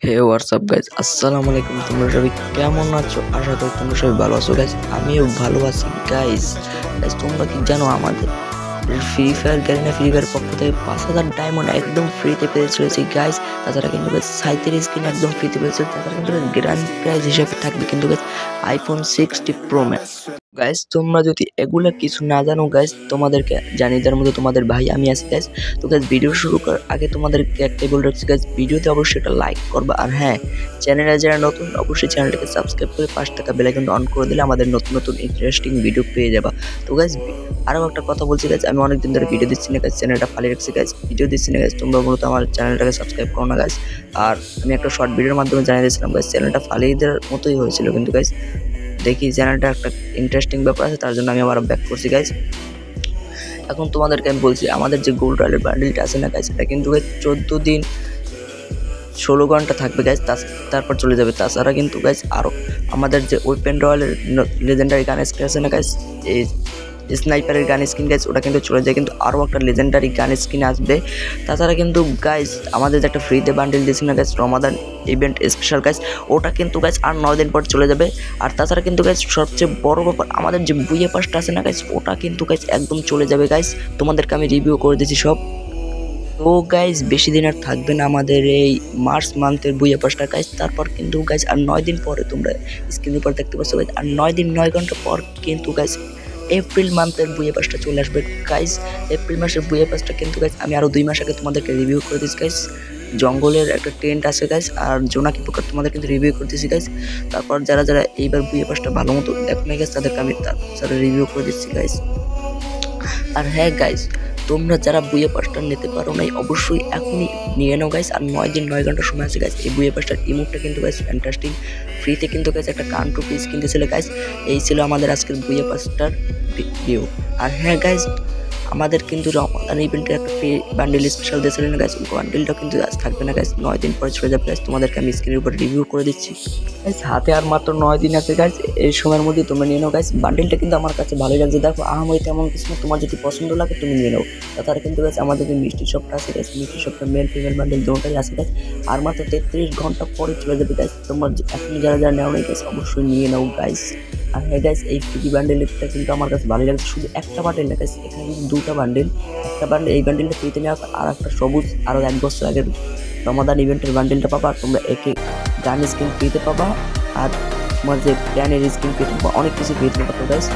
হে WhatsApp guys, আসসালামু আলাইকুম। তোমরা সবাই কেমন আছো? আশা করি তোমরা সবাই ভালো আছো গাইজ। আমিও ভালো আছি গাইজ। তোমরা কি জানো আমাদের free fire Garena free fire পক্ষ থেকে 5,000 ডায়মন্ড একদম ফ্রিতে পেয়ে চলেছি গাইজ। তাছাড়া কিন্তু গাইজ 37 স্ক্রিন একদম ফ্রিতে পেয়েছে। তাছাড়া কিন্তু গ্র্যান্ড প্রাইজ হিসেবে থাকবে কিন্তু guys iPhone 60 Pro Max। Guys তোমরা যদি এগুলা কিছু না জানো গাইজ, তোমাদেরকে জানিয়ে দেওয়ার মতো তোমাদের ভাই আমি আছি গাইজ। তো গাইজ ভিডিও শুরু করার আগে তোমাদেরকে একটাই বলে রাখছি গাইজ, ভিডিওতে অবশ্যই একটা লাইক করবা। আর হ্যাঁ, চ্যানেলে যারা নতুন অবশ্যই চ্যানেলটাকে সাবস্ক্রাইব করে 5 টাকা বেল আইকনটা অন করে দিলে আমাদের নতুন নতুন ইন্টারেস্টিং ভিডিও পেয়ে যাবা। তো গাইজ আরও একটা কথা বলছি গাইজ, আমি অনেকদিন ধরে ভিডিও দিচ্ছি না গাইজ, চ্যানেলটা ফালিয়ে রাখছি গাইজ, ভিডিও দিচ্ছি না গাইজ। তোমরা মূলত আমার চ্যানেলটাকে সাবস্ক্রাইব করো না গাইজ। আর আমি একটা শর্ট ভিডিওর মাধ্যমে জানিয়ে দিয়েছিলাম গাইজ, চ্যানেলটা ফালিয়ে দেওয়ার মতোই হয়েছিল, কিন্তু গাইজ দেখি চ্যানেলটা একটা ইন্টারেস্টিং ব্যাপার আছে, তার জন্য আমি আবার ব্যাক করছি গাইজ। এখন তোমাদেরকে আমি বলছি, আমাদের যে গোল্ড রয়্যালের বান্ডিলটা আছে না গাইজ, এটা কিন্তু গাইজ 14 দিন 16 ঘন্টা থাকবে গাইজ, তারপর চলে যাবে। তাছাড়া কিন্তু গাইজ আরও আমাদের যে ওপেন রয়্যালের লেজেন্ডারি গান স্কিন আছে না গাইজ, এই স্নাইপারের গান স্কিন গাইজ, ওটা কিন্তু চলে যায়, কিন্তু আরও একটা লেজেন্ডারি গান স্কিন আসবে। তাছাড়া কিন্তু গাইজ আমাদের যে একটা ফ্রিতে বান্ডিল দিয়েছে না গাইজ, রমাদান ইভেন্ট স্পেশাল গাইজ, ওটা কিন্তু গাইজ আর 9 দিন পর চলে যাবে। আর তাছাড়া কিন্তু গাইজ সবচেয়ে বড় ব্যাপার, আমাদের যে বুইয়ে পাসটা আছে না গাইজ, ওটা কিন্তু গাইজ একদম চলে যাবে গাইজ। তোমাদেরকে আমি রিভিউ করে দিয়েছি সব। তো গাইজ বেশি দিন আর থাকবে না আমাদের এই মার্চ মান্থের বুইয়া পাসটা গাইজ। তারপর কিন্তু গাইজ আর 9 দিন পরে তোমরা স্ক্রিনের উপর দেখতে পাচ্ছ গাইজ, আর 9 দিন 9 ঘন্টা পর কিন্তু গাইজ এপ্রিল মান্থের বুইয়া পাসটা চলে আসবে গাইজ। এপ্রিল মাসের বুইয়া পাসটা কিন্তু গাইজ আমি আরও 2 মাস আগে তোমাদেরকে রিভিউ করে দিচ্ছি গাইজ। জঙ্গলের একটা টেন্ট আছে গাইজ, আর জোনাকি পোকার তোমাদের কিন্তু রিভিউ করে দিচ্ছি গাইজ। তারপর যারা যারা এইবার বুইয়া পাসটা ভালো মতো দেখো না গাইজ, তাদেরকে আমি তার রিভিউ করে দিচ্ছি গাইজ। আর হ্যাঁ গাইজ, তোমরা যারা বুইয়া পাসটা নিতে পারো নাই অবশ্যই এখনই নিয়ে নাও গাইজ। আর 9 দিন 9 ঘন্টা সময় আছে গাইজ। এই বুইয়া পাসটার ইমোটটা কিন্তু গাইজ ফ্যান্টাস্টিক, ফ্রিতে কিন্তু গাইজ একটা কান টু পিস কিনতেছিল গাইজ। এই ছিল আমাদের আজকের বুইয়া পাসটার ভিডিও। আর হ্যাঁ গাইজ, আমাদের কিন্তু রমাদান ইভেন্টের একটা ফ্রি বান্ডিল স্পেশাল দিয়েছিলেন গাইজ, ওই বান্ডিলটা কিন্তু আজ থাকবে না গাইজ, 9 দিন পরে চলে যাবে গাইজ। তোমাদেরকে আমি স্ক্রিনের উপর রিভিউ করে দিচ্ছি গাইজ। হাতে আর মাত্র 9 দিন আছে গাইজ, এই সময়ের মধ্যে তোমরা নিয়ে নাও গাইজ। বান্ডিলটা কিন্তু আমার কাছে ভালোই লাগছে, দেখো আহামরি তেমন কিছু না, তোমার যদি পছন্দ লাগে তুমি নিয়ে নাও। তাছাড়া কিন্তু গাইজ আমাদের যে মিষ্টি শপটা আছে গাইজ, মিষ্টি শপটা মেল ফিমেল বান্ডিল দুটোটাই আছে গাইজ, আর মাত্র 33 ঘন্টা পরে চলে যাবে গাইজ। তোমার এখন যারা যারা নেও নাই গাইজ অবশ্যই নিয়ে নাও গাইজ। আর হ্যাঁ গাইজ, এই ফ্রি বান্ডেলটা কিন্তু আমার কাছে ভালো লাগছে, শুধু একটা বান্ডেল না গাইজ, এখানে কিন্তু 2টা বান্ডেল। একটা বান্ডেল এই বান্ডেলটা ফ্রিতে নেওয়া, আর একটা সবুজ আরও 1 বছর আগের রমাদান ইভেন্টের বান্ডেলটা পাবা। আর তোমরা একে গান স্কিন ফ্রিতে পাবা, আর তোমার যে প্যানের স্কিন ফ্রিতে পাবা, অনেক কিছু ফ্রিতে পাবা গাইজ।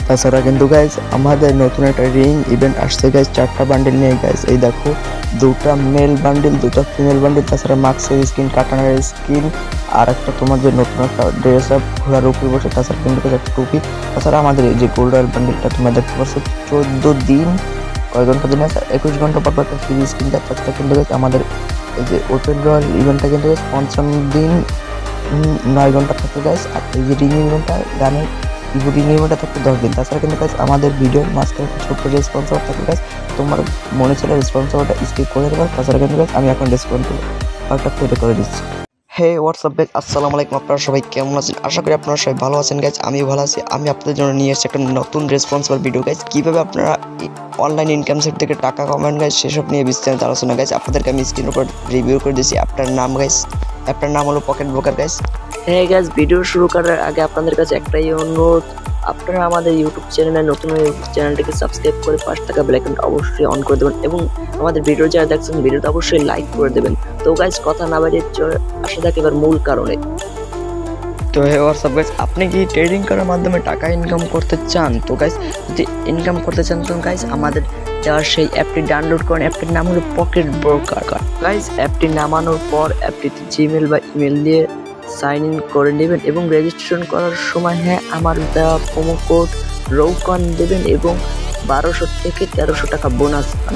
তাছাড়া কিন্তু গাইজ আমাদের নতুন একটা রিং ইভেন্ট আসছে গাইজ, 4টা বান্ডেল নিয়ে গাইজ। এই দেখো 2টা মেল বান্ডেল, 2টা ফিমেল বান্ডেল, তাছাড়া মাস্কের স্কিন, কাটানার স্কিন, আর একটা তোমার যে নতুন একটা ড্রেস আপ ঘোড়ার উপরে বসে, তাছাড়া কিন্তু একটা টুপি। তাছাড়া আমাদের এই যে গোল্ড রয়্যাল বান্ডেলটা তোমরা দেখতে পাচ্ছ 14 দিন কয় ঘন্টা দিন আছে, 21 ঘন্টা পর একটা ফ্রি স্কিন দেয়। তাছাড়া কিন্তু আমাদের এই যে ওপেন রয়্যাল ইভেন্টটা কিন্তু 55 দিন 9 ঘন্টা থাকে গাইজ। আর এই যে রিং ইভেন্টটা গানের রিং ইভেন্টটা থাকতে 10 দিন। তাছাড়া কিন্তু গাইজ আমাদের ভিডিওর মাঝখানে একটা ছোট্ট রেসপন্সর থাকে গাইজ, তোমার মনে ছিল রেসপন্সরটা স্কিপ করে দেবে। তাছাড়া কিন্তু গাইজ আমি এখন রেসপন্সরটা তৈরি করে দিচ্ছি। হে হোয়াটসঅ্যাপ গাইজ, আসসালামু আলাইকুম। আপনারা সবাই কেমন আছেন? আশা করি আপনারা সবাই ভালো আছেন গাইজ, আমিও ভালো আছি। আমি আপনাদের জন্য নিয়ে এসেছি একটা নতুন রেসপন্সিবল ভিডিও গাইজ, কীভাবে আপনারা অনলাইন ইনকাম সেট থেকে টাকা কামান গাইজ, সেসব নিয়ে বিস্তারিত আলোচনা গাইজ। আপনাদেরকে আমি স্ক্রিনের উপর রিভিউ করে দিয়েছি। আপনার নাম গাইজ, আপনার নাম হলো পকেট ব্রোকার গাইজ। হ্যাঁ গাইজ, ভিডিও শুরু করার আগে আপনাদের কাছে একটাই অনুরোধ, আপনারা আমাদের ইউটিউব চ্যানেলে নতুন ইউটিউব চ্যানেলটিকে সাবস্ক্রাইব করে 5 টাকা বেল আইকনটা অবশ্যই অন করে দেবেন, এবং আমাদের ভিডিও যারা দেখছেন ভিডিওটা অবশ্যই লাইক করে দেবেন। তো গাইজ কথা না বাড়িয়ে আসা যাক এবার মূল কারণে। তো হে হোয়াটসঅ্যাপ গাইজ, আপনি কি ট্রেডিং করার মাধ্যমে টাকা ইনকাম করতে চান? তো গাইজ যদি ইনকাম করতে চান তো গাইজ আমাদের দেওয়ার সেই অ্যাপটি ডাউনলোড করেন। অ্যাপটির নাম হলো পকেট ব্রোকার গাইজ। অ্যাপটি নামানোর পর অ্যাপটিতে জিমেল বা ইমেল দিয়ে সাইন ইন করে নেবেন, এবং রেজিস্ট্রেশন করার সময় হ্যাঁ আমার দেওয়া প্রোমো কোড রৌকন দেবেন, এবং 1200 থেকে 1300 টাকা বোনাস পান।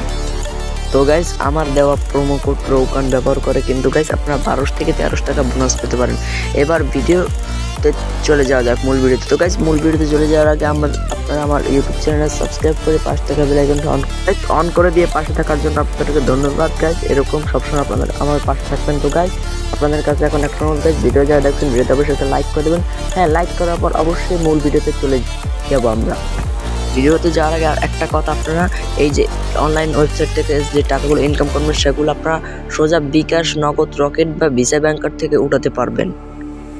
তো গাইজ আমার দেওয়া প্রোমো কোড রৌকান ব্যবহার করে কিন্তু গাইজ আপনারা 1200 থেকে 1300 টাকা বোনাস পেতে পারেন। এবার ভিডিওতে চলে যাওয়া যাক মূল ভিডিওতে। তো গাইজ মূল ভিডিওতে চলে যাওয়ার আগে আপনারা আমার ইউটিউব চ্যানেল সাবস্ক্রাইব করে 5 টাকা বেল আইকনটা অন করে দিয়ে পাশে থাকার জন্য আপনাদেরকে ধন্যবাদ গাইজ। এরকম সবসময় আপনাদের আমার পাশে থাকবেন। তো গাইজ আপনাদের কাছে এখন একটা অনুরোধ গাইজ, ভিডিও যারা দেখছেন ভিডিওতে অবশ্যই একটা লাইক করে দেবেন। হ্যাঁ, লাইক করার পর অবশ্যই মূল ভিডিওতে চলে যাবো আমরা। ভিডিওতে যাওয়ার আগে আর একটা কথা, আপনারা এই যে অনলাইন ওয়েবসাইট থেকে যে টাকাগুলো ইনকাম করবেন সেগুলো আপনারা সোজা বিকাশ, নগদ, রকেট বা ভিসা ব্যাংকার থেকে উঠাতে পারবেন।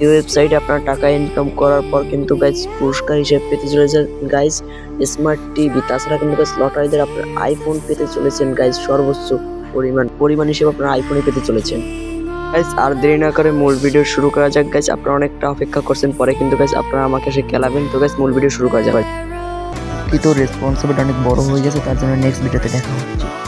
এই ওয়েবসাইটে আপনারা টাকা ইনকাম করার পর কিন্তু গাইজ পুরস্কার হিসেবে পেতে চলেছেন গাইজ স্মার্ট টিভি। তাছাড়া কিন্তু গাইজ লটারিদের আপনারা আইফোন পেতে চলেছেন গাইজ, সর্বোচ্চ পরিমাণ হিসেবে আপনারা আইফোনই পেতে চলেছেন গাইজ। আর দেরি না করে মূল ভিডিও শুরু করা যাক গাইজ। আপনারা অনেকটা অপেক্ষা করছেন, পরে কিন্তু গাইজ আপনারা আমাকে এসে খেলাবেন। তো গাইজ মূল ভিডিও শুরু করা যাক। কিন্তু রেসপন্সিবিলিটি অনেক বড় হয়ে গেছে, তার জন্য নেক্সট ভিডিওতে দেখা হচ্ছে।